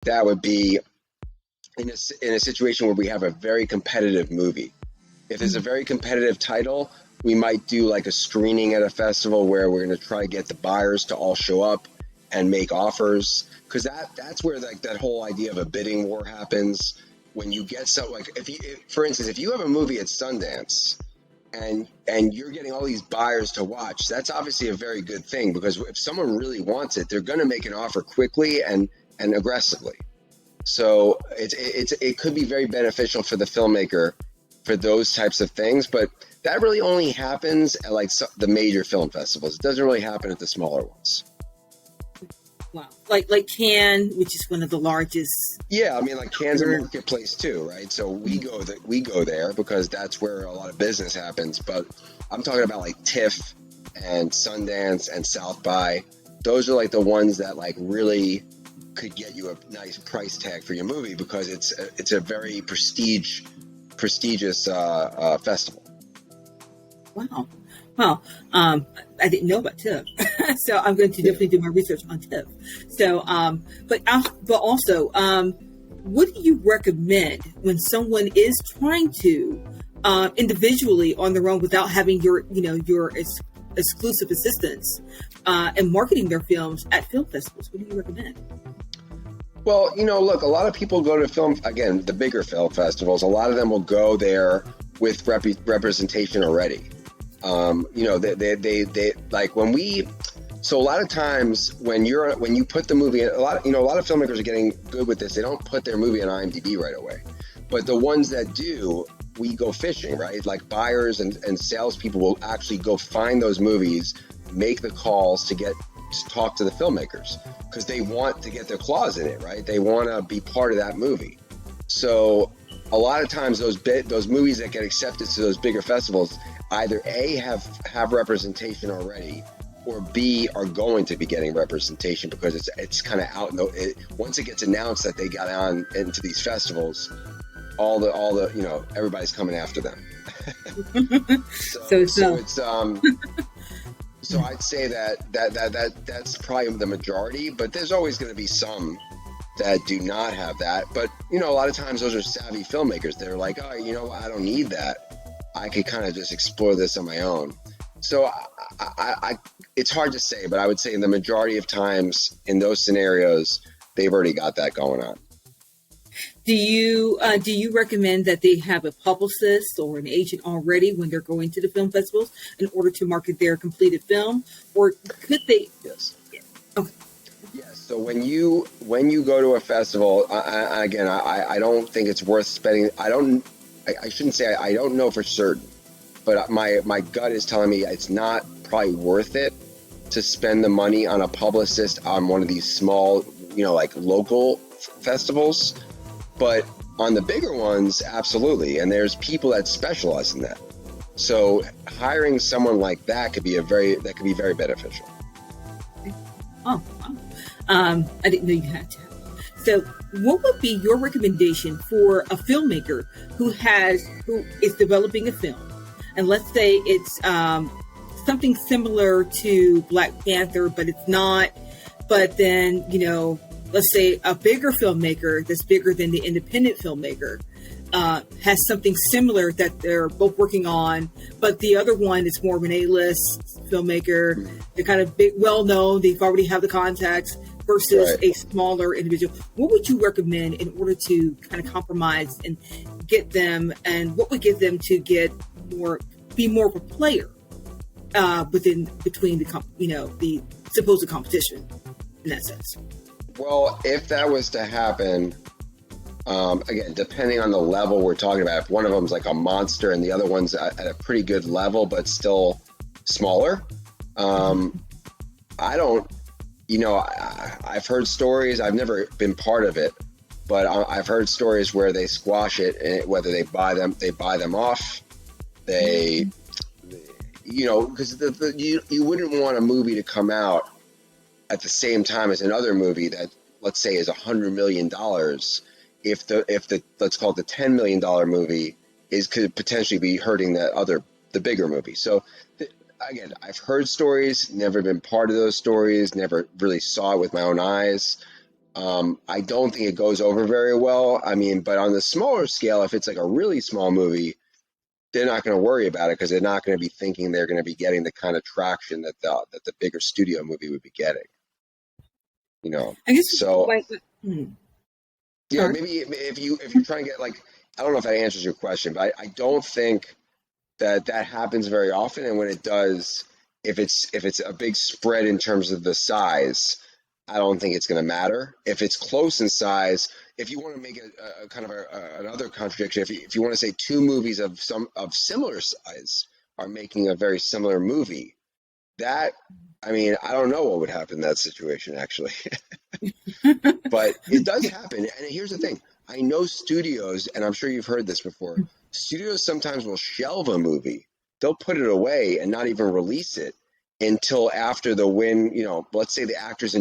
that would be in a situation where we have a very competitive movie. If there's a very competitive title, we might do like a screening at a festival where we're going to try to get the buyers to all show up and make offers, because that's where like that whole idea of a bidding war happens. When you get so like for instance, if you have a movie at Sundance and you're getting all these buyers to watch, that's obviously a very good thing, because if someone really wants it, they're going to make an offer quickly and aggressively. So it could be very beneficial for the filmmaker for those types of things, but that really only happens at like the major film festivals. It doesn't really happen at the smaller ones. Wow, like Cannes, which is one of the largest. Yeah, I mean, like Cannes a marketplace too, right? So we go there because that's where a lot of business happens. But I'm talking about like TIFF and Sundance and South by. Those are like the ones that like really could get you a nice price tag for your movie, because it's a very prestigious festival. Wow. Well, I didn't know about TIFF, so I'm going to definitely do my research on TIFF. So, but also, what do you recommend when someone is trying to individually on their own without having your exclusive assistance and marketing their films at film festivals? What do you recommend? Well, look, a lot of people go to again, the bigger film festivals. A lot of them will go there with representation already. They like when we. So a lot of times when you put the movie in, a lot of filmmakers are getting good with this. They don't put their movie on IMDb right away, but the ones that do, we go fishing, right? Like buyers and salespeople will actually go find those movies, make the calls to talk to the filmmakers, because they want to get their claws in it, right? They want to be part of that movie. So a lot of times those movies that get accepted to those bigger festivals either A, have representation already, or B, are going to be getting representation, because it's kind of out. Once it gets announced that they got on into these festivals, all the everybody's coming after them. So I'd say that's probably the majority, but there's always going to be some that do not have that. But a lot of times those are savvy filmmakers. They're like, oh, I don't need that. I could kind of just explore this on my own. So it's hard to say, but I would say in the majority of times in those scenarios, they've already got that going on. Do you recommend that they have a publicist or an agent already when they're going to the film festivals in order to market their completed film, or could they? Yes. Yeah. Okay. Yes. So when you go to a festival, I don't think it's worth spending. I shouldn't say I don't know for certain, but my gut is telling me it's not probably worth it to spend the money on a publicist on one of these small, like local festivals. But on the bigger ones, absolutely. And there's people that specialize in that. So hiring someone like that could be very beneficial. Oh, wow. I didn't know you had to. So what would be your recommendation for a filmmaker who is developing a film? And let's say it's something similar to Black Panther, but it's not. But then, let's say a bigger filmmaker that's bigger than the independent filmmaker has something similar that they're both working on, but the other one is more of an A-list filmmaker. They're kind of big, well-known. They've already have the contacts versus a smaller individual. What would you recommend in order to kind of compromise and get them, and what would get them to be more of a player between the supposed competition in that sense? Well, if that was to happen, again, depending on the level we're talking about, if one of them's like a monster and the other one's at a pretty good level but still smaller, I've heard stories. I've never been part of it, but I've heard stories where they squash it, and whether they buy them off. Because you wouldn't want a movie to come out at the same time as another movie that, let's say, is $100 million, if the let's call it the $10 million movie could potentially be hurting the bigger movie. So again, I've heard stories, never been part of those stories, never really saw it with my own eyes. I don't think it goes over very well. I mean, but on the smaller scale, if it's like a really small movie, they're not going to worry about it because they're not going to be thinking they're going to be getting the kind of traction that the bigger studio movie would be getting. You know, I guess so like yeah, sorry. maybe if you're trying to get like, I don't know if that answers your question, but I don't think that happens very often. And when it does, if it's a big spread in terms of the size, I don't think it's going to matter. If it's close in size, if you want to make a kind of another contradiction, if you want to say two movies of similar size are making a very similar movie, that I mean, I don't know what would happen in that situation actually. But it does happen. And here's the thing. I know studios, and I'm sure you've heard this before, studios sometimes will shelve a movie. They'll put it away and not even release it until after the win, let's say the actors